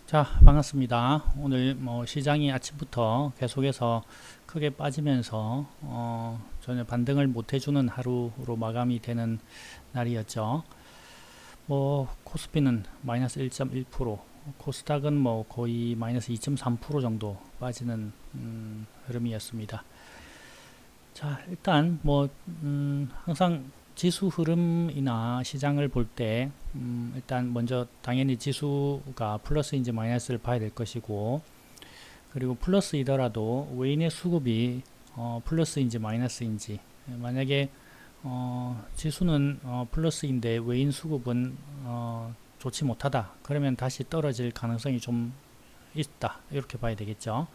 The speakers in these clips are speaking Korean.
자, 반갑습니다. 오늘 시장이 아침부터 계속해서 크게 빠지면서 전혀 반등을 못 해주는 하루로 마감이 되는 날이었죠. 코스피는 마이너스 1.1%, 코스닥은 거의 마이너스 2.3% 정도 빠지는 흐름이었습니다. 자, 일단 항상 지수 흐름이나 시장을 볼 때 일단 먼저 당연히 지수가 플러스인지 마이너스를 봐야 될 것이고, 그리고 플러스이더라도 외인의 수급이 플러스인지 마이너스인지, 만약에 지수는 플러스인데 외인 수급은 좋지 못하다, 그러면 다시 떨어질 가능성이 좀 있다, 이렇게 봐야 되겠죠.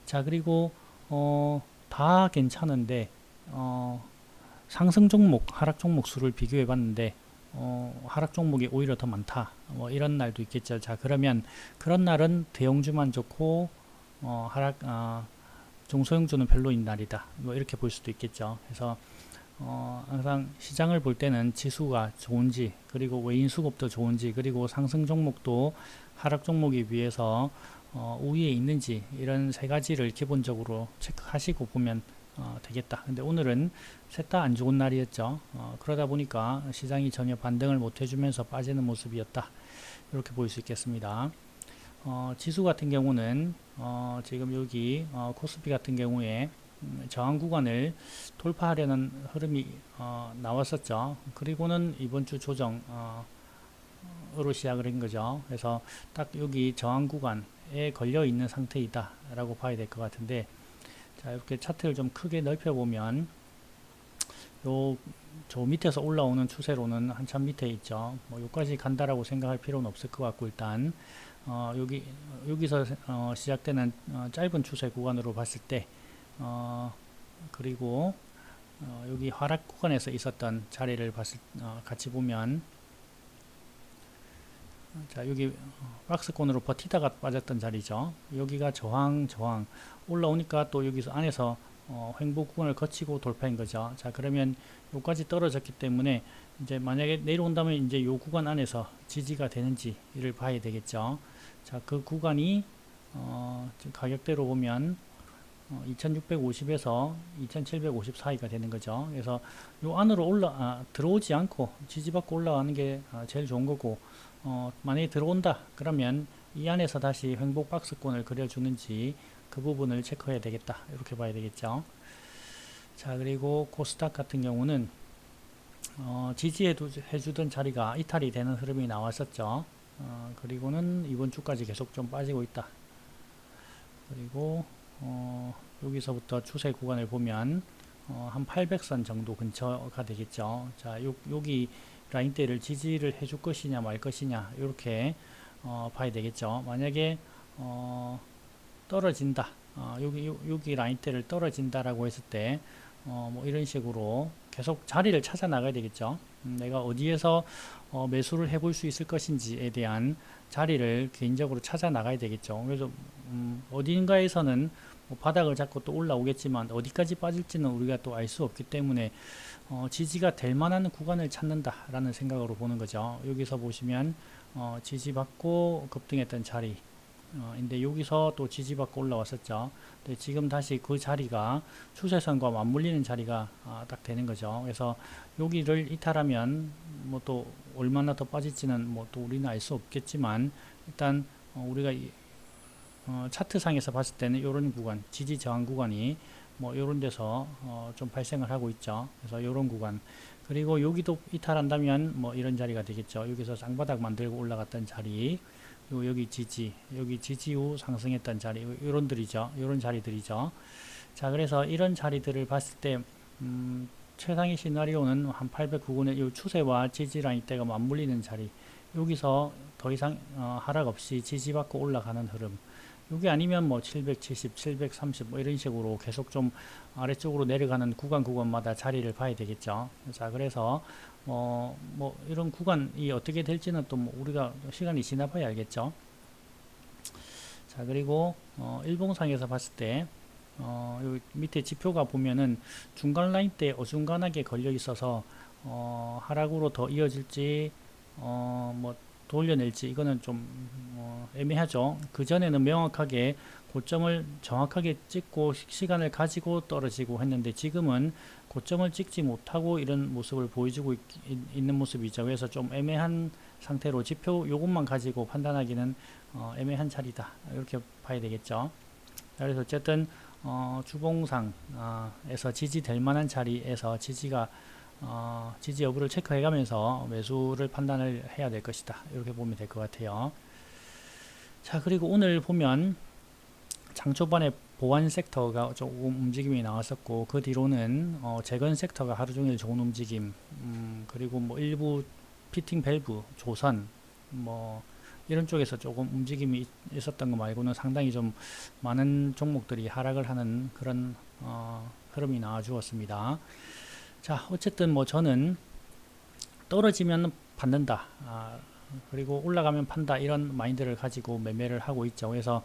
자, 그리고 다 괜찮은데 상승 종목, 하락 종목 수를 비교해 봤는데 하락 종목이 오히려 더 많다, 이런 날도 있겠죠. 자, 그러면 그런 날은 대형주만 좋고 하락 중소형주는 별로인 날이다, 이렇게 볼 수도 있겠죠. 그래서 항상 시장을 볼 때는 지수가 좋은지, 그리고 외인 수급도 좋은지, 그리고 상승 종목도 하락 종목에 비해서 우위에 있는지, 이런 세 가지를 기본적으로 체크하시고 보면 되겠다. 근데 오늘은 셋 다 안 좋은 날이었죠. 그러다 보니까 시장이 전혀 반등을 못 해주면서 빠지는 모습이었다, 이렇게 볼 수 있겠습니다. 지수 같은 경우는 지금 여기 코스피 같은 경우에 저항 구간을 돌파하려는 흐름이 나왔었죠. 그리고는 이번 주 조정 으로 시작을 한 거죠. 그래서 딱 여기 저항 구간에 걸려 있는 상태이다 라고 봐야 될 것 같은데, 자, 이렇게 차트를 좀 크게 넓혀 보면 저 밑에서 올라오는 추세로는 한참 밑에 있죠. 여기까지 간다라고 생각할 필요는 없을 것 같고, 일단 여기서 시작되는 짧은 추세 구간으로 봤을 때, 그리고 여기 하락 구간에서 있었던 자리를 같이 보면, 자, 여기 박스권으로 버티다가 빠졌던 자리죠. 여기가 저항 올라오니까 또 여기서 안에서 횡보 구간을 거치고 돌파인 거죠. 자, 그러면 여기까지 떨어졌기 때문에 이제 만약에 내려온다면 이제 요 구간 안에서 지지가 되는지를 봐야 되겠죠. 자, 그 구간이 지금 가격대로 보면 2650에서 2750 사이가 되는 거죠. 그래서 요 안으로 들어오지 않고 지지받고 올라가는 게 제일 좋은 거고, 만약에 들어온다 그러면 이 안에서 다시 횡복 박스권을 그려주는지, 그 부분을 체크해야 되겠다, 이렇게 봐야 되겠죠. 자, 그리고 코스닥 같은 경우는 지지해주던 자리가 이탈이 되는 흐름이 나왔었죠. 그리고는 이번 주까지 계속 좀 빠지고 있다. 그리고 여기서부터 추세 구간을 보면 한 800선 정도 근처가 되겠죠. 자, 여기 라인대를 지지를 해줄 것이냐 말 것이냐, 이렇게 봐야 되겠죠. 만약에 떨어진다, 여기 라인대를 떨어진다라고 했을 때 이런 식으로 계속 자리를 찾아 나가야 되겠죠. 내가 어디에서 매수를 해볼 수 있을 것인지에 대한 자리를 개인적으로 찾아 나가야 되겠죠. 그래서 어딘가에서는 바닥을 잡고 또 올라오겠지만 어디까지 빠질지는 우리가 또 알 수 없기 때문에 지지가 될 만한 구간을 찾는다라는 생각으로 보는 거죠. 여기서 보시면 지지받고 급등했던 자리, 근데 여기서 또 지지받고 올라왔었죠. 근데 지금 다시 그 자리가 추세선과 맞물리는 자리가 딱 되는 거죠. 그래서 여기를 이탈하면 또 얼마나 더 빠질지는 또 우리는 알 수 없겠지만, 일단 우리가 차트상에서 봤을 때는 이런 구간, 지지 저항 구간이 이런 데서 좀 발생을 하고 있죠. 그래서 이런 구간, 그리고 여기도 이탈한다면 이런 자리가 되겠죠. 여기서 쌍바닥 만들고 올라갔던 자리, 여기 지지 후 상승했던 자리, 이런 자리들이죠. 자, 그래서 이런 자리들을 봤을 때 최상의 시나리오는 한 809군의 이 추세와 지지 라인대가 맞물리는 자리, 여기서 더 이상 하락 없이 지지받고 올라가는 흐름, 여기 아니면 770, 730 이런 식으로 계속 좀 아래쪽으로 내려가는 구간마다 자리를 봐야 되겠죠. 자, 그래서 이런 구간이 어떻게 될지는 또 우리가 시간이 지나봐야 알겠죠. 자, 그리고 일봉상에서 봤을 때 여기 밑에 지표가 보면은 중간 라인 때 어중간하게 걸려 있어서 하락으로 더 이어질지 돌려낼지, 이거는 좀 애매하죠. 그전에는 명확하게 고점을 정확하게 찍고 시간을 가지고 떨어지고 했는데 지금은 고점을 찍지 못하고 이런 모습을 보여주고 있는 모습이죠. 그래서 좀 애매한 상태로 지표 요것만 가지고 판단하기는 애매한 자리다. 이렇게 봐야 되겠죠. 그래서 어쨌든 주봉상에서 지지될 만한 자리에서 지지 여부를 체크해 가면서 매수를 판단을 해야 될 것이다. 이렇게 보면 될 것 같아요. 자, 그리고 오늘 보면 장 초반에 보안 섹터가 조금 움직임이 나왔었고 그 뒤로는 재건 섹터가 하루 종일 좋은 움직임, 그리고 뭐 일부 피팅 밸브, 조선 뭐 이런 쪽에서 조금 움직임이 있었던 거 말고는 상당히 좀 많은 종목들이 하락을 하는 그런 흐름이 나와 주었습니다. 자, 어쨌든 뭐 저는 떨어지면 받는다, 그리고 올라가면 판다, 이런 마인드를 가지고 매매를 하고 있죠. 그래서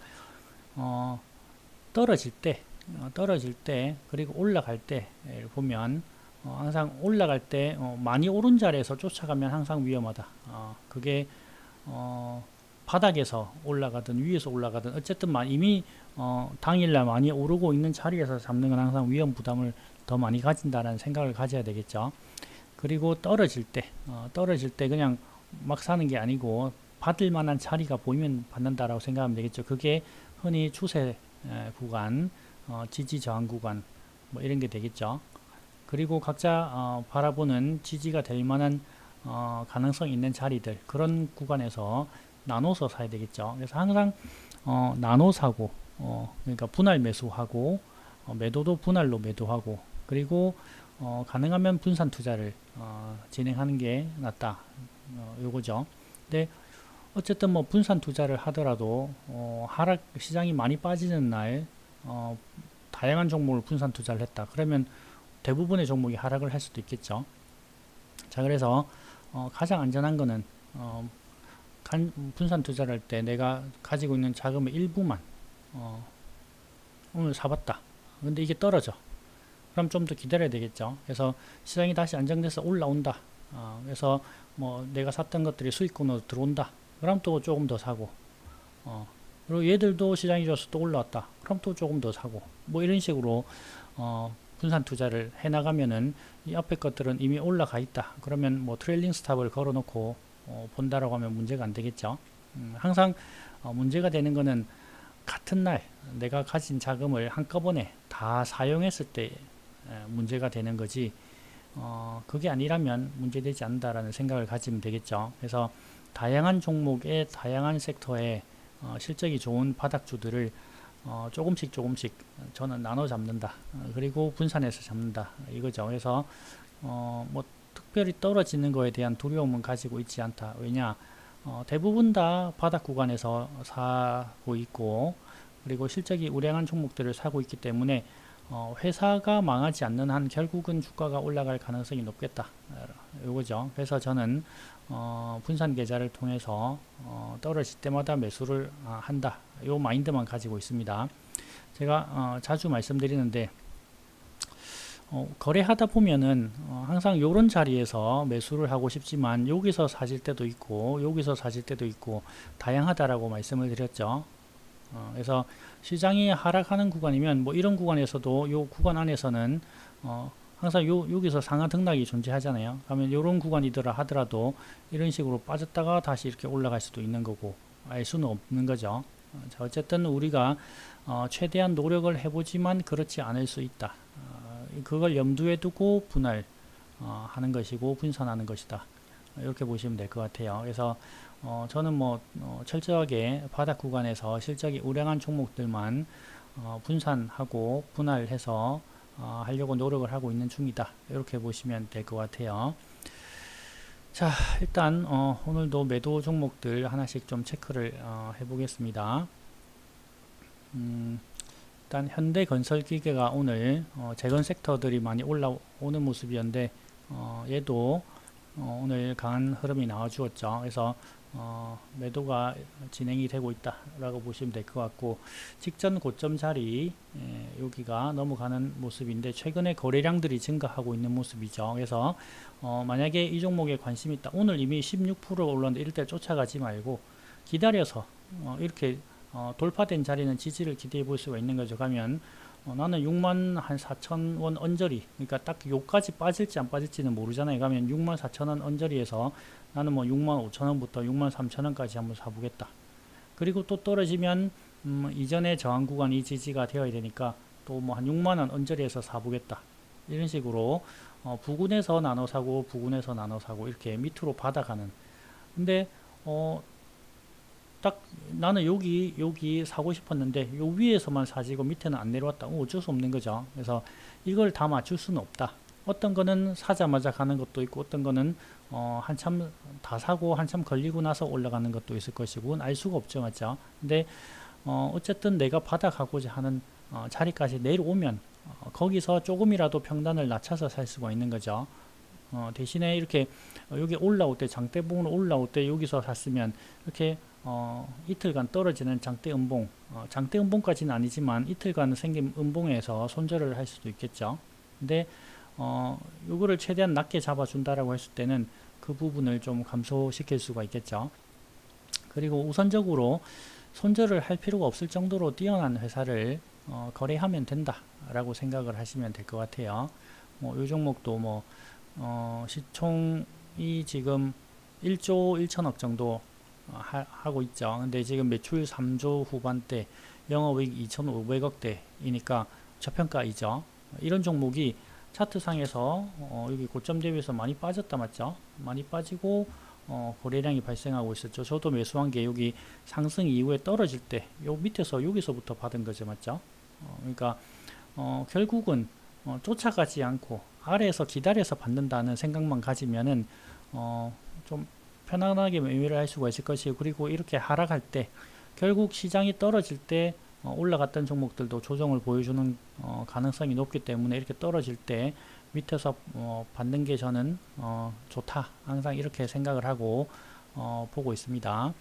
떨어질 때 그리고 올라갈 때 보면 항상 올라갈 때 많이 오른 자리에서 쫓아가면 항상 위험하다. 그게 바닥에서 올라가든 위에서 올라가든 어쨌든 이미 당일날 많이 오르고 있는 자리에서 잡는 건 항상 위험 부담을 더 많이 가진다는 생각을 가져야 되겠죠. 그리고 떨어질 때 그냥 막 사는 게 아니고 받을 만한 자리가 보이면 받는다라고 생각하면 되겠죠. 그게 흔히 추세 구간, 지지 저항 구간 뭐 이런 게 되겠죠. 그리고 각자 바라보는 지지가 될 만한 가능성 있는 자리들, 그런 구간에서 나눠서 사야 되겠죠. 그래서 항상 나눠 사고, 그러니까 분할 매수하고, 매도도 분할로 매도하고, 그리고 가능하면 분산 투자를 진행하는 게 낫다. 요거죠. 근데 어쨌든 뭐 분산 투자를 하더라도 하락 시장이 많이 빠지는 날 다양한 종목을 분산 투자를 했다. 그러면 대부분의 종목이 하락을 할 수도 있겠죠. 자, 그래서 가장 안전한 거는 분산 투자를 할 때 내가 가지고 있는 자금의 일부만 오늘 사봤다. 근데 이게 떨어져. 그럼 좀 더 기다려야 되겠죠. 그래서 시장이 다시 안정돼서 올라온다. 그래서 뭐 내가 샀던 것들이 수익권으로 들어온다. 그럼 또 조금 더 사고, 그리고 얘들도 시장이 좋아서 또 올라왔다. 그럼 또 조금 더 사고, 뭐 이런 식으로 분산 투자를 해 나가면은 이 앞에 것들은 이미 올라가 있다. 그러면 뭐 트레일링 스탑을 걸어 놓고 본다라고 하면 문제가 안 되겠죠. 항상 문제가 되는 거는 같은 날 내가 가진 자금을 한꺼번에 다 사용했을 때 문제가 되는 거지, 그게 아니라면 문제되지 않는다라는 생각을 가지면 되겠죠. 그래서 다양한 종목의 다양한 섹터에 실적이 좋은 바닥주들을 조금씩 저는 나눠 잡는다. 그리고 분산해서 잡는다. 이거죠. 그래서 뭐 특별히 떨어지는 거에 대한 두려움은 가지고 있지 않다. 왜냐? 대부분 다 바닥 구간에서 사고 있고, 그리고 실적이 우량한 종목들을 사고 있기 때문에 회사가 망하지 않는 한 결국은 주가가 올라갈 가능성이 높겠다. 요거죠. 그래서 저는 분산 계좌를 통해서 떨어질 때마다 매수를 한다. 요 마인드만 가지고 있습니다. 제가 자주 말씀드리는데 거래하다 보면은 항상 요런 자리에서 매수를 하고 싶지만 여기서 사실 때도 있고 여기서 사실 때도 있고 다양하다라고 말씀을 드렸죠. 그래서 시장이 하락하는 구간이면 뭐 이런 구간에서도 요 구간 안에서는 항상 여기서 상하 등락이 존재하잖아요. 그러면 이런 구간이더라 하더라도 이런 식으로 빠졌다가 다시 이렇게 올라갈 수도 있는 거고, 알 수는 없는 거죠. 자, 어쨌든 우리가 최대한 노력을 해보지만 그렇지 않을 수 있다. 그걸 염두에 두고 분할 하는 것이고 분산하는 것이다. 이렇게 보시면 될 것 같아요. 그래서 저는 뭐 철저하게 바닥 구간에서 실적이 우량한 종목들만 분산하고 분할해서 하려고 노력을 하고 있는 중이다. 이렇게 보시면 될 것 같아요. 자, 일단 오늘도 매도 종목들 하나씩 좀 체크를 해보겠습니다. 일단 현대건설기계가 오늘 재건 섹터들이 많이 올라오는 모습이었는데 얘도 오늘 강한 흐름이 나와 주었죠. 그래서 매도가 진행이 되고 있다 라고 보시면 될 것 같고, 직전 고점 자리 여기가 넘어가는 모습인데 최근에 거래량들이 증가하고 있는 모습이죠. 그래서 만약에 이 종목에 관심이 있다, 오늘 이미 16% 올랐는데 이럴 때 쫓아가지 말고 기다려서 이렇게 돌파된 자리는 지지를 기대해 볼 수가 있는 거죠. 가면 나는 6만 한 4천 원 언저리, 그러니까 딱 요까지 빠질지 안 빠질지는 모르잖아요. 가면 6만 4천 원 언저리에서 나는 뭐 6만 5천 원부터 6만 3천 원까지 한번 사보겠다. 그리고 또 떨어지면 이전에 저항 구간이 지지가 되어야 되니까 또 뭐 한 6만 원 언저리에서 사보겠다. 이런 식으로 부근에서 나눠 사고 부근에서 나눠 사고 이렇게 밑으로 받아가는. 근데 딱 나는 여기 사고 싶었는데 요 위에서만 사지고 밑에는 안 내려왔다. 어쩔 수 없는 거죠. 그래서 이걸 다 맞출 수는 없다. 어떤 거는 사자마자 가는 것도 있고 어떤 거는 한참 다 사고 한참 걸리고 나서 올라가는 것도 있을 것이고 그건 알 수가 없죠. 맞죠? 근데 어쨌든 내가 받아가고자 하는 자리까지 내려오면 거기서 조금이라도 평단을 낮춰서 살 수가 있는 거죠. 대신에 이렇게 여기 올라올 때 장대봉으로 올라올 때 여기서 샀으면 이렇게 이틀간 떨어지는 장대 음봉, 장대 음봉까지는 아니지만 이틀간 생긴 음봉에서 손절을 할 수도 있겠죠. 근데 요거를 최대한 낮게 잡아준다라고 했을 때는 그 부분을 좀 감소시킬 수가 있겠죠. 그리고 우선적으로 손절을 할 필요가 없을 정도로 뛰어난 회사를 거래하면 된다라고 생각을 하시면 될 것 같아요. 이 종목도 시총이 지금 1조 1천억 정도 하고 있죠. 근데 지금 매출 3조 후반대, 영업이익 2,500억대이니까 저평가이죠. 이런 종목이 차트상에서 여기 고점 대비해서 많이 빠졌다 맞죠? 많이 빠지고 거래량이 발생하고 있었죠. 저도 매수한 게 여기 상승 이후에 떨어질 때 요 밑에서 여기서부터 받은 거죠. 맞죠? 그러니까 결국은 쫓아가지 않고 아래에서 기다려서 받는다는 생각만 가지면은 좀 편안하게 매매를 할 수가 있을 것이고 그리고 이렇게 하락할 때 결국 시장이 떨어질 때 올라갔던 종목들도 조정을 보여주는 가능성이 높기 때문에 이렇게 떨어질 때 밑에서 받는 게 저는 좋다 항상 이렇게 생각을 하고 보고 있습니다.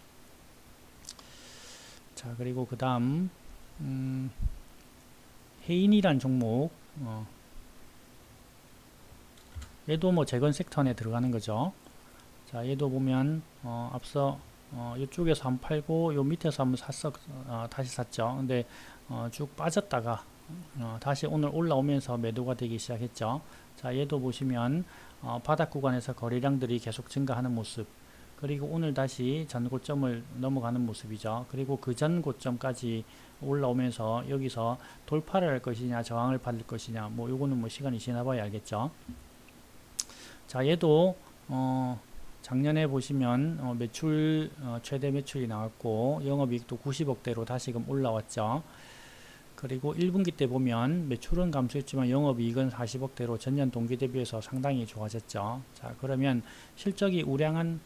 자 그리고 그 다음 해인이란 종목 얘도 뭐 재건 섹터 안에 들어가는 거죠. 자 얘도 보면 앞서 이쪽에서 한번 팔고 요 밑에서 한번 다시 샀죠. 근데 쭉 빠졌다가 다시 오늘 올라오면서 매도가 되기 시작했죠. 자 얘도 보시면 바닥 구간에서 거래량들이 계속 증가하는 모습, 그리고 오늘 다시 전 고점을 넘어가는 모습이죠. 그리고 그 전 고점까지 올라오면서 여기서 돌파를 할 것이냐 저항을 받을 것이냐 뭐 요거는 뭐 시간이 지나봐야 알겠죠. 자 얘도 작년에 보시면 매출 최대 매출이 나왔고 영업이익도 90억대로 다시금 올라왔죠. 그리고 1분기 때 보면 매출은 감소했지만 영업이익은 40억대로 전년 동기 대비해서 상당히 좋아졌죠. 자 그러면 실적이 우량한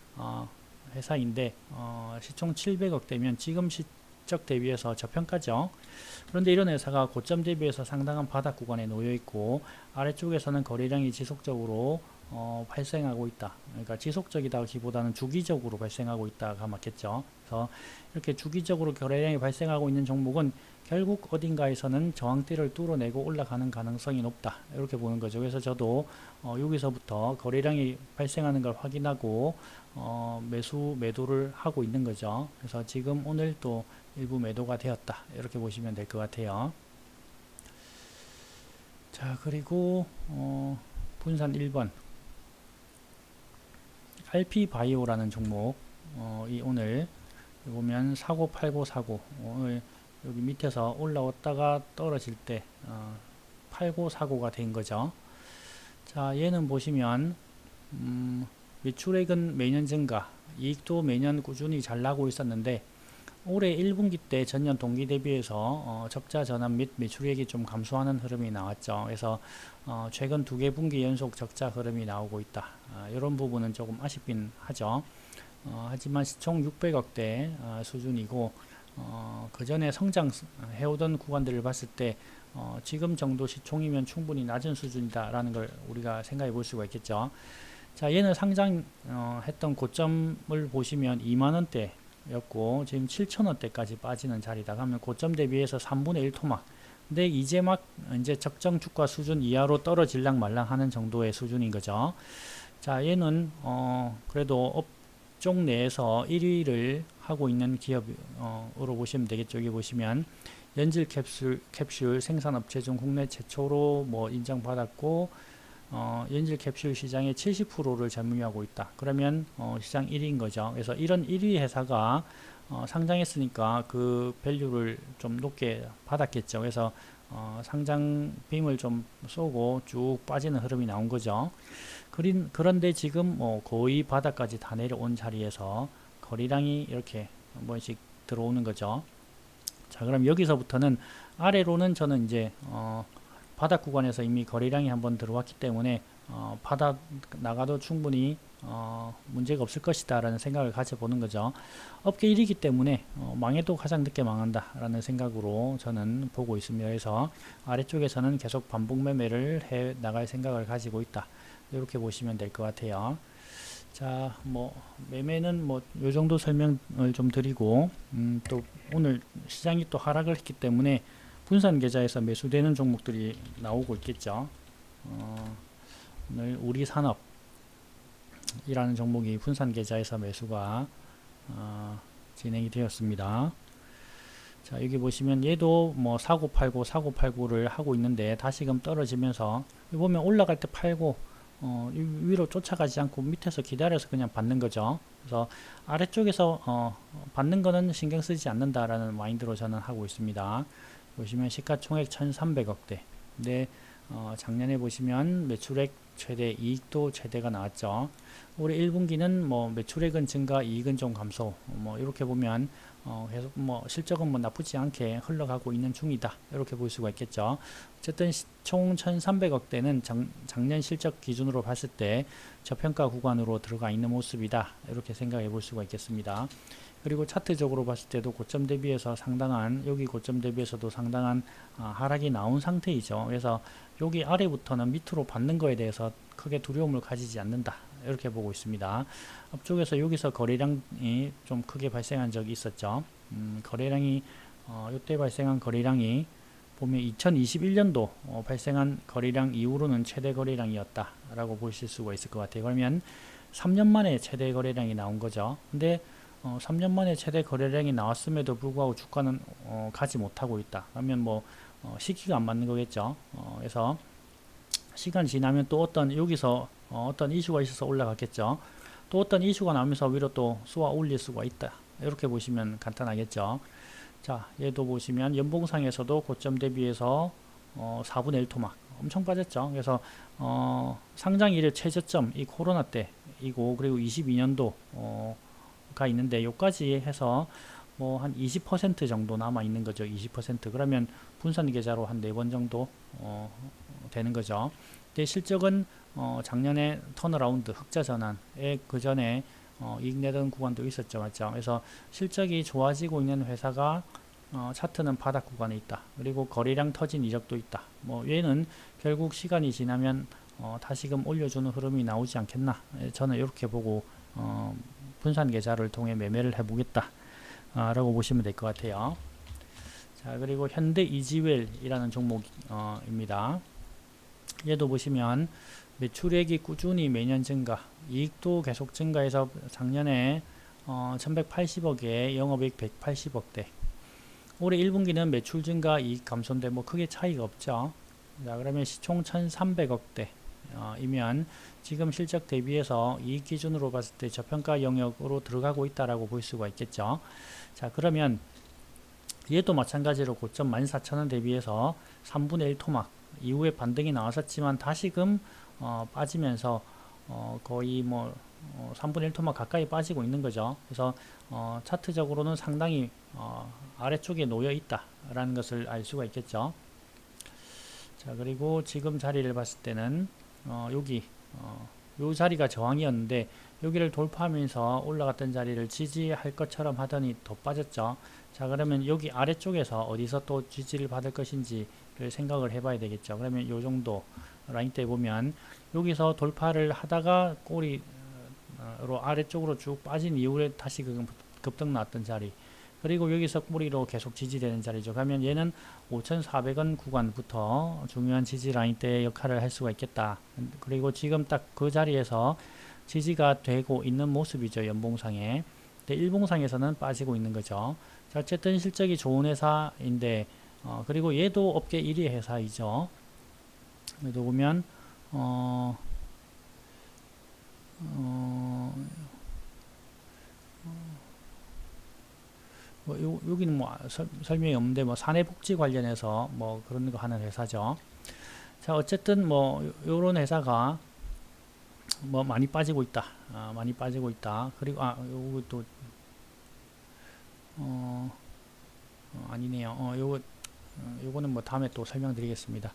회사인데 시총 700억대면 지금 실적 대비해서 저평가죠. 그런데 이런 회사가 고점 대비해서 상당한 바닥 구간에 놓여 있고 아래쪽에서는 거래량이 지속적으로 발생하고 있다. 그러니까 지속적이다기보다는 주기적으로 발생하고 있다가 맞겠죠. 그래서 이렇게 주기적으로 거래량이 발생하고 있는 종목은 결국 어딘가에서는 저항대를 뚫어내고 올라가는 가능성이 높다. 이렇게 보는 거죠. 그래서 저도 여기서부터 거래량이 발생하는 걸 확인하고 매도를 하고 있는 거죠. 그래서 지금 오늘 또 일부 매도가 되었다. 이렇게 보시면 될 것 같아요. 자 그리고 분산 1번 RP바이오라는 종목 이 오늘 보면 사고 팔고 사고 오늘 여기 밑에서 올라왔다가 떨어질 때 팔고 사고가 된 거죠. 자 얘는 보시면 매출액은 매년 증가, 이익도 매년 꾸준히 잘 나고 있었는데 올해 1분기 때 전년 동기 대비해서 적자 전환 및 매출액이 좀 감소하는 흐름이 나왔죠. 그래서 최근 2개 분기 연속 적자 흐름이 나오고 있다. 이런 부분은 조금 아쉽긴 하죠. 하지만 시총 600억대 수준이고 그 전에 성장해오던 구간들을 봤을 때 지금 정도 시총이면 충분히 낮은 수준이다 라는 걸 우리가 생각해 볼 수가 있겠죠. 자 얘는 상장했던 고점을 보시면 2만원대 였고 지금 7천원대까지 빠지는 자리다 하면 고점 대비해서 3분의 1 토막. 근데 이제 막 이제 적정 주가 수준 이하로 떨어질랑 말랑 하는 정도의 수준인 거죠. 자 얘는 그래도 이쪽 내에서 1위를 하고 있는 기업으로 보시면 되겠죠. 여기 보시면 연질 캡슐 생산업체 중 국내 최초로 뭐 인정받았고 연질 캡슐 시장의 70%를 점유하고 있다. 그러면 시장 1위인 거죠. 그래서 이런 1위 회사가 상장했으니까 그 밸류를 좀 높게 받았겠죠. 그래서 상장 빔을 좀 쏘고 쭉 빠지는 흐름이 나온 거죠. 그런데 지금 거의 바닥까지 다 내려온 자리에서 거래량이 이렇게 한 번씩 들어오는 거죠. 자, 그럼 여기서부터는 아래로는 저는 이제 바닥 구간에서 이미 거래량이 한번 들어왔기 때문에 바닥 나가도 충분히 문제가 없을 것이다 라는 생각을 가져보는 거죠. 업계 1위이기 때문에 망해도 가장 늦게 망한다 라는 생각으로 저는 보고 있습니다. 그래서 아래쪽에서는 계속 반복 매매를 해 나갈 생각을 가지고 있다, 이렇게 보시면 될 것 같아요. 자, 뭐 매매는 뭐 요 정도 설명을 좀 드리고, 또 오늘 시장이 또 하락을 했기 때문에 분산 계좌에서 매수되는 종목들이 나오고 있겠죠. 오늘 우리산업이라는 종목이 분산 계좌에서 매수가 진행이 되었습니다. 자, 여기 보시면 얘도 뭐 사고팔고 사고팔고를 하고 있는데 다시금 떨어지면서 보면 올라갈 때 팔고 위로 쫓아가지 않고 밑에서 기다려서 그냥 받는 거죠. 그래서 아래쪽에서 받는 거는 신경 쓰지 않는다라는 마인드로 저는 하고 있습니다. 보시면 시가총액 1300억대. 근데 작년에 보시면 매출액 최대, 이익도 최대가 나왔죠. 올해 1분기는 뭐 매출액은 증가, 이익은 좀 감소. 뭐 이렇게 보면 계속 뭐 실적은 뭐 나쁘지 않게 흘러가고 있는 중이다, 이렇게 볼 수가 있겠죠. 어쨌든 총 1300억대는 작년 실적 기준으로 봤을 때 저평가 구간으로 들어가 있는 모습이다, 이렇게 생각해 볼 수가 있겠습니다. 그리고 차트적으로 봤을 때도 고점 대비해서 상당한, 여기 고점 대비해서도 상당한 하락이 나온 상태이죠. 그래서 여기 아래부터는 밑으로 받는 거에 대해서 크게 두려움을 가지지 않는다, 이렇게 보고 있습니다. 앞쪽에서 여기서 거래량이 좀 크게 발생한 적이 있었죠. 거래량이 이때 발생한 거래량이 보면 2021년도 발생한 거래량 이후로는 최대 거래량이었다 라고 보실 수가 있을 것 같아요. 그러면 3년 만에 최대 거래량이 나온 거죠. 근데 3년 만에 최대 거래량이 나왔음에도 불구하고 주가는 가지 못하고 있다. 그러면 뭐 시기가 안 맞는 거겠죠. 그래서 시간 지나면 또 여기서 어떤 이슈가 있어서 올라갔겠죠. 또 어떤 이슈가 나오면서 위로 또 쏘아 올릴 수가 있다, 이렇게 보시면 간단하겠죠. 자, 얘도 보시면 연봉상에서도 고점 대비해서 4분의 1 토막 엄청 빠졌죠. 그래서 상장 이래 최저점 이 코로나 때이고, 그리고 22년도가 있는데 요까지 해서 뭐 한 20% 정도 남아 있는 거죠. 20%. 그러면 분산 계좌로 한 4번 정도 되는 거죠. 근데 실적은 작년에 턴어라운드 흑자 전환에 그 전에 이익 내던 구간도 있었죠, 맞죠? 그래서 실적이 좋아지고 있는 회사가 차트는 바닥 구간에 있다. 그리고 거래량 터진 이력도 있다. 뭐 얘는 결국 시간이 지나면 다시금 올려주는 흐름이 나오지 않겠나. 저는 이렇게 보고 분산 계좌를 통해 매매를 해보겠다 라고 보시면 될 것 같아요. 자, 그리고 현대 이지웰이라는 종목입니다. 얘도 보시면 매출액이 꾸준히 매년 증가, 이익도 계속 증가해서 작년에 1180억에 영업이익 180억대. 올해 1분기는 매출 증가, 이익 감소인데 뭐 크게 차이가 없죠. 자, 그러면 시총 1300억대 이면 지금 실적 대비해서 이익 기준으로 봤을 때 저평가 영역으로 들어가고 있다라고 볼 수가 있겠죠. 자, 그러면 얘도 마찬가지로 고점 14,000원 대비해서 3분의 1 토막 이후에 반등이 나왔었지만 다시금 빠지면서 거의 뭐 3분의 1 토막 가까이 빠지고 있는 거죠. 그래서 차트적으로는 상당히 아래쪽에 놓여 있다 라는 것을 알 수가 있겠죠. 자, 그리고 지금 자리를 봤을 때는 여기 요 자리가 저항이었는데 여기를 돌파하면서 올라갔던 자리를 지지할 것처럼 하더니 더 빠졌죠. 자, 그러면 여기 아래쪽에서 어디서 또 지지를 받을 것인지를 생각을 해봐야 되겠죠. 그러면 요 정도 라인대 보면 여기서 돌파를 하다가 꼬리로 아래쪽으로 쭉 빠진 이후에 다시 급등 나왔던 자리, 그리고 여기서 꼬리로 계속 지지되는 자리죠. 그러면 얘는 5,400원 구간부터 중요한 지지 라인대의 역할을 할 수가 있겠다. 그리고 지금 딱 그 자리에서 지지가 되고 있는 모습이죠. 연봉상에. 근데 일봉상에서는 빠지고 있는 거죠. 자, 어쨌든 실적이 좋은 회사인데 그리고 얘도 업계 1위 회사이죠. 얘도 보면 어, 어, 여기는 뭐 설명이 없는데 뭐 사내복지 관련해서 뭐 그런 거 하는 회사죠. 자, 어쨌든 뭐 요런 회사가 뭐 많이 빠지고 있다. 많이 빠지고 있다. 그리고 요거 또 어, 아니네요. 요거는 뭐 다음에 또 설명드리겠습니다.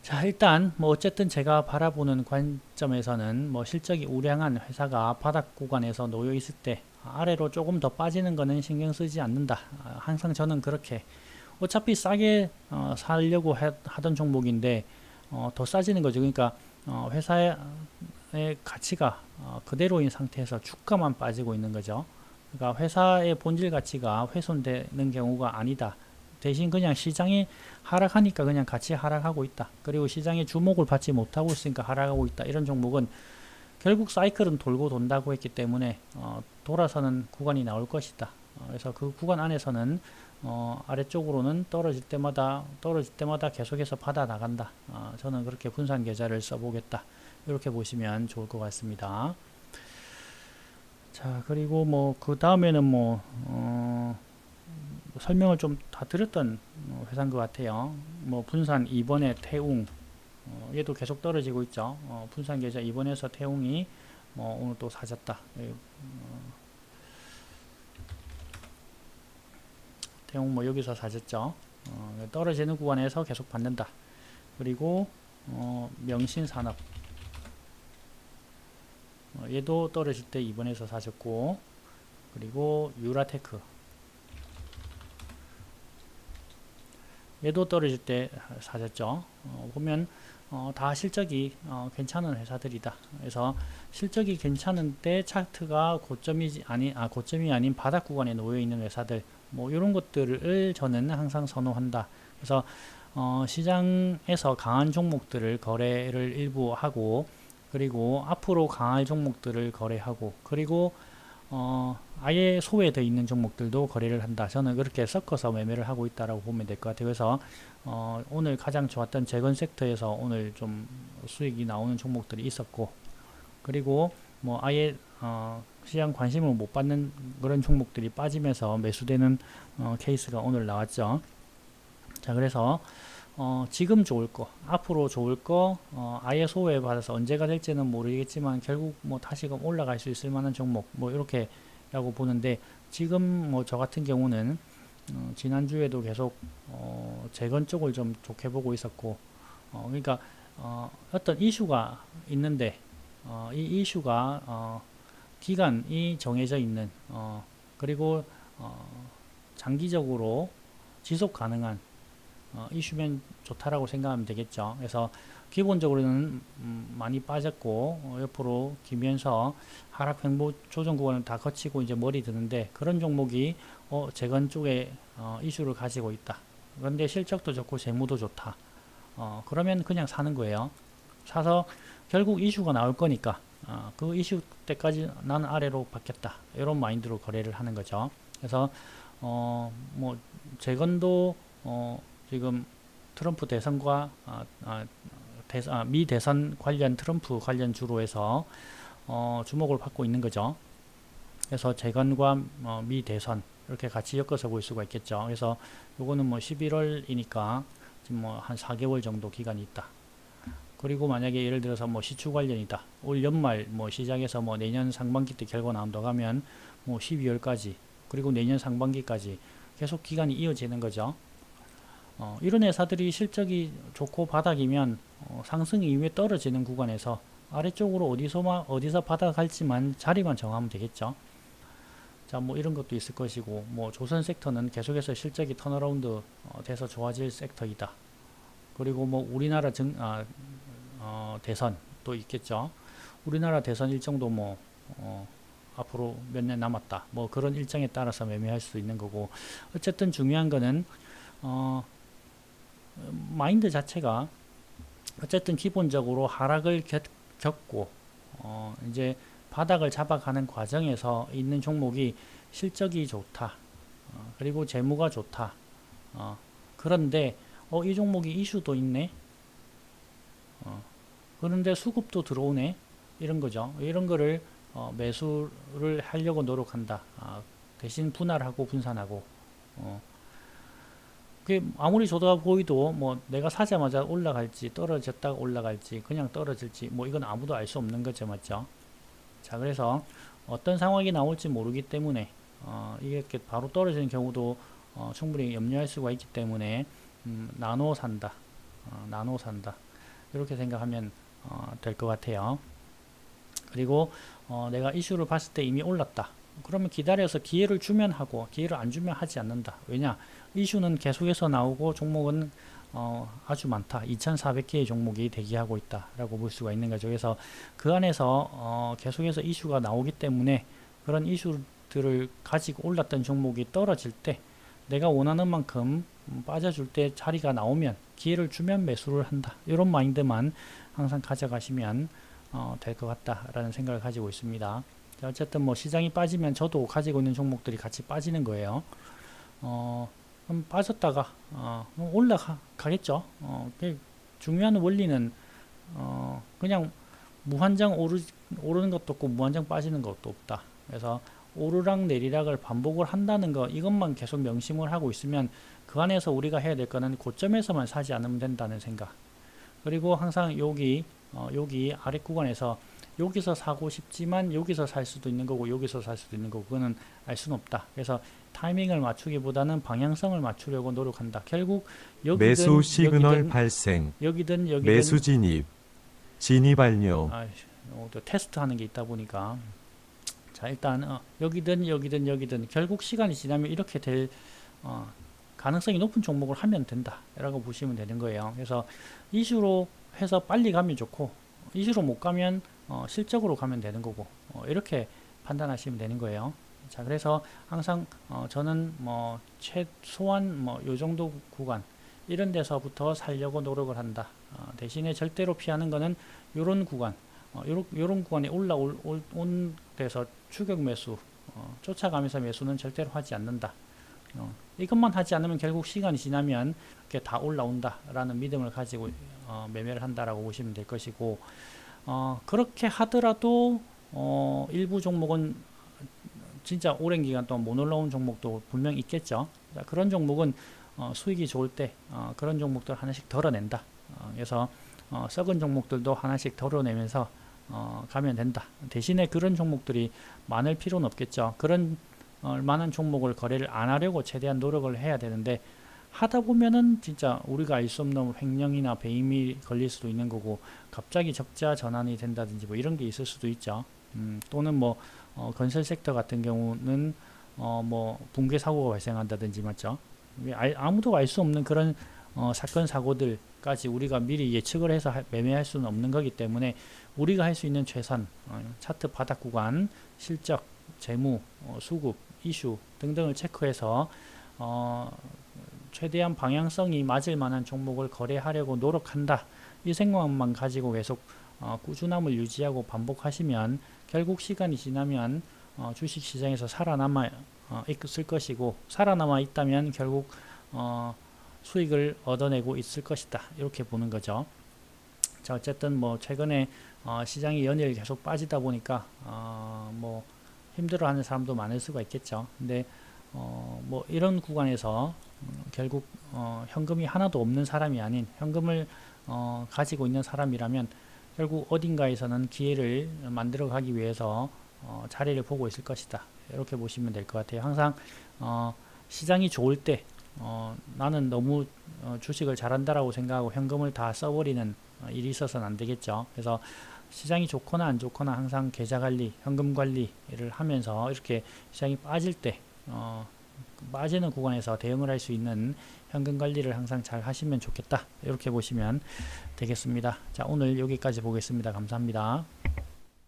자, 일단 뭐 어쨌든 제가 바라보는 관점에서는 뭐 실적이 우량한 회사가 바닥 구간에서 놓여 있을 때 아래로 조금 더 빠지는 거는 신경 쓰지 않는다. 항상 저는 그렇게 어차피 싸게 살려고 하던 종목인데 더 싸지는 거죠. 그러니까 회사의 가치가 그대로인 상태에서 주가만 빠지고 있는 거죠. 그러니까 회사의 본질 가치가 훼손되는 경우가 아니다. 대신 그냥 시장이 하락하니까 그냥 같이 하락하고 있다. 그리고 시장의 주목을 받지 못하고 있으니까 하락하고 있다. 이런 종목은 결국 사이클은 돌고 돈다고 했기 때문에 돌아서는 구간이 나올 것이다. 그래서 그 구간 안에서는 아래쪽으로는 떨어질 때마다 계속해서 받아 나간다. 저는 그렇게 분산 계좌를 써보겠다. 이렇게 보시면 좋을 것 같습니다. 자, 그리고 뭐 그 다음에는 뭐 설명을 좀 다 드렸던 회사인 것 같아요. 뭐 분산 2번의 태웅, 얘도 계속 떨어지고 있죠. 분산 계좌 2번에서 태웅이 오늘 또 사졌다. 태웅 뭐 여기서 사졌죠. 떨어지는 구간에서 계속 받는다. 그리고 명신산업, 얘도 떨어질 때 2번에서 사졌고, 그리고 유라테크, 얘도 떨어질 때 사셨죠. 보면 다 실적이 괜찮은 회사들이다. 그래서 실적이 괜찮은데 차트가 고점이 아닌 바닥 구간에 놓여 있는 회사들, 뭐 이런 것들을 저는 항상 선호한다. 그래서 시장에서 강한 종목들을 거래를 일부 하고, 그리고 앞으로 강할 종목들을 거래하고, 그리고 아예 소외되어 있는 종목들도 거래를 한다. 저는 그렇게 섞어서 매매를 하고 있다라고 보면 될 것 같아요. 그래서 오늘 가장 좋았던 재건 섹터에서 오늘 좀 수익이 나오는 종목들이 있었고, 그리고 뭐 아예 시장 관심을 못 받는 그런 종목들이 빠지면서 매수되는 케이스가 오늘 나왔죠. 자, 그래서 지금 좋을 거, 앞으로 좋을 거, 아예 소외받아서 언제가 될지는 모르겠지만 결국 뭐 다시금 올라갈 수 있을 만한 종목, 뭐 이렇게 라고 보는데, 지금 뭐 저 같은 경우는 지난주에도 계속 재건 쪽을 좀 좋게 보고 있었고, 그러니까 어떤 이슈가 있는데 이 이슈가 기간이 정해져 있는 그리고 장기적으로 지속 가능한 이슈면 좋다라고 생각하면 되겠죠. 그래서 기본적으로는 많이 빠졌고 옆으로 기면서 하락 횡보 조정 구간을 다 거치고 이제 머리 드는데, 그런 종목이 재건 쪽에 이슈를 가지고 있다. 그런데 실적도 좋고 재무도 좋다. 그러면 그냥 사는 거예요. 사서 결국 이슈가 나올 거니까 그 이슈 때까지 나는 아래로 받겠다. 이런 마인드로 거래를 하는 거죠. 그래서 뭐 재건도 지금 트럼프 대선과 미 대선 관련 트럼프 관련 주로 해서 주목을 받고 있는 거죠. 그래서 재건과 미 대선 이렇게 같이 엮어서 볼 수가 있겠죠. 그래서 요거는 뭐 11월이니까 지금 뭐 한 4개월 정도 기간이 있다. 그리고 만약에 예를 들어서 뭐 시추 관련이다. 올 연말 뭐 시작해서 뭐 내년 상반기 때 결과 나온다고 하면 뭐 12월까지, 그리고 내년 상반기까지 계속 기간이 이어지는 거죠. 이런 회사들이 실적이 좋고 바닥이면 상승 이후에 떨어지는 구간에서 아래쪽으로 어디서 바닥할지만 자리만 정하면 되겠죠. 자, 뭐 이런 것도 있을 것이고, 뭐 조선 섹터는 계속해서 실적이 턴어라운드 돼서 좋아질 섹터이다. 그리고 뭐 우리나라 대선도 있겠죠. 우리나라 대선 일정도 뭐 앞으로 몇 년 남았다. 뭐 그런 일정에 따라서 매매할 수 있는 거고, 어쨌든 중요한 거는 마인드 자체가 어쨌든 기본적으로 하락을 겪고 이제 바닥을 잡아가는 과정에서 있는 종목이 실적이 좋다. 그리고 재무가 좋다. 그런데 이 종목이 이슈도 있네. 그런데 수급도 들어오네. 이런 거죠. 이런 거를 매수를 하려고 노력한다. 대신 분할하고 분산하고. 그게 아무리 좋아 보이도 뭐 내가 사자마자 올라갈지 떨어졌다가 올라갈지 그냥 떨어질지 뭐 이건 아무도 알 수 없는 거죠. 맞죠? 자, 그래서 어떤 상황이 나올지 모르기 때문에 이게 이렇게 바로 떨어지는 경우도 충분히 염려할 수가 있기 때문에 나눠 산다. 나눠 산다. 이렇게 생각하면 될 것 같아요. 그리고 내가 이슈를 봤을 때 이미 올랐다. 그러면 기다려서 기회를 주면 하고 기회를 안 주면 하지 않는다. 왜냐? 이슈는 계속해서 나오고 종목은 아주 많다. 2,400개의 종목이 대기하고 있다라고 볼 수가 있는 거죠. 그래서 그 안에서 계속해서 이슈가 나오기 때문에 그런 이슈들을 가지고 올랐던 종목이 떨어질 때 내가 원하는 만큼 빠져줄 때 자리가 나오면 기회를 주면 매수를 한다. 이런 마인드만 항상 가져가시면 될 것 같다라는 생각을 가지고 있습니다. 자, 어쨌든 뭐 시장이 빠지면 저도 가지고 있는 종목들이 같이 빠지는 거예요. 그럼 빠졌다가 올라가겠죠. 중요한 원리는 그냥 무한정 오르는 것도 없고 무한정 빠지는 것도 없다. 그래서 오르락 내리락을 반복을 한다는 거 이것만 계속 명심을 하고 있으면 그 안에서 우리가 해야 될 거는 고점에서만 사지 않으면 된다는 생각. 그리고 항상 여기 아래 구간에서 여기서 사고 싶지만 여기서 살 수도 있는 거고 여기서 살 수도 있는 거고 그거는 알 수는 없다. 그래서 타이밍을 맞추기보다는 방향성을 맞추려고 노력한다. 결국 여기든 매수 시그널 발생, 여기든 매수 진입, 진입 완료. 또 테스트하는 게 있다 보니까 자 일단 여기든 결국 시간이 지나면 이렇게 될 가능성이 높은 종목을 하면 된다 라고 보시면 되는 거예요. 그래서 이슈로 해서 빨리 가면 좋고 이슈로 못 가면 실적으로 가면 되는 거고 이렇게 판단하시면 되는 거예요. 자, 그래서 항상 저는 뭐 최소한 뭐 요 정도 구간 이런 데서부터 살려고 노력을 한다. 대신에 절대로 피하는 거는 요런 구간 요런 구간에 온 데서 추격 매수 쫓아가면서 매수는 절대로 하지 않는다. 이것만 하지 않으면 결국 시간이 지나면 그게 다 올라온다 라는 믿음을 가지고 매매를 한다라고 보시면 될 것이고 그렇게 하더라도 일부 종목은 진짜 오랜 기간 동안 못 올라온 종목도 분명 있겠죠. 자, 그런 종목은 수익이 좋을 때 그런 종목들 하나씩 덜어낸다. 그래서 썩은 종목들도 하나씩 덜어내면서 가면 된다. 대신에 그런 종목들이 많을 필요는 없겠죠. 그런 많은 종목을 거래를 안 하려고 최대한 노력을 해야 되는데 하다 보면은 진짜 우리가 알 수 없는 횡령이나 배임이 걸릴 수도 있는 거고 갑자기 적자 전환이 된다든지 뭐 이런 게 있을 수도 있죠. 또는 뭐 건설 섹터 같은 경우는 뭐 붕괴 사고가 발생한다든지 맞죠. 아무도 알 수 없는 그런 사건 사고들까지 우리가 미리 예측을 해서 매매할 수는 없는 거기 때문에 우리가 할 수 있는 최선 차트 바닥 구간 실적 재무 수급 이슈 등등을 체크해서 최대한 방향성이 맞을 만한 종목을 거래하려고 노력한다. 이 생각만 가지고 계속 꾸준함을 유지하고 반복하시면 결국 시간이 지나면 주식시장에서 살아남아 있을 것이고 살아남아 있다면 결국 수익을 얻어내고 있을 것이다. 이렇게 보는 거죠. 자, 어쨌든 뭐 최근에 시장이 연일 계속 빠지다 보니까 뭐 힘들어하는 사람도 많을 수가 있겠죠. 근데 뭐 이런 구간에서 결국 현금이 하나도 없는 사람이 아닌 현금을 가지고 있는 사람이라면 결국 어딘가에서는 기회를 만들어 가기 위해서 자리를 보고 있을 것이다. 이렇게 보시면 될 것 같아요. 항상 시장이 좋을 때 나는 너무 주식을 잘한다라고 생각하고 현금을 다 써버리는 일이 있어서는 안 되겠죠. 그래서 시장이 좋거나 안 좋거나 항상 계좌 관리, 현금 관리를 하면서 이렇게 시장이 빠질 때 빠지는 구간에서 대응을 할 수 있는 현금 관리를 항상 잘 하시면 좋겠다. 이렇게 보시면 되겠습니다. 자, 오늘 여기까지 보겠습니다. 감사합니다.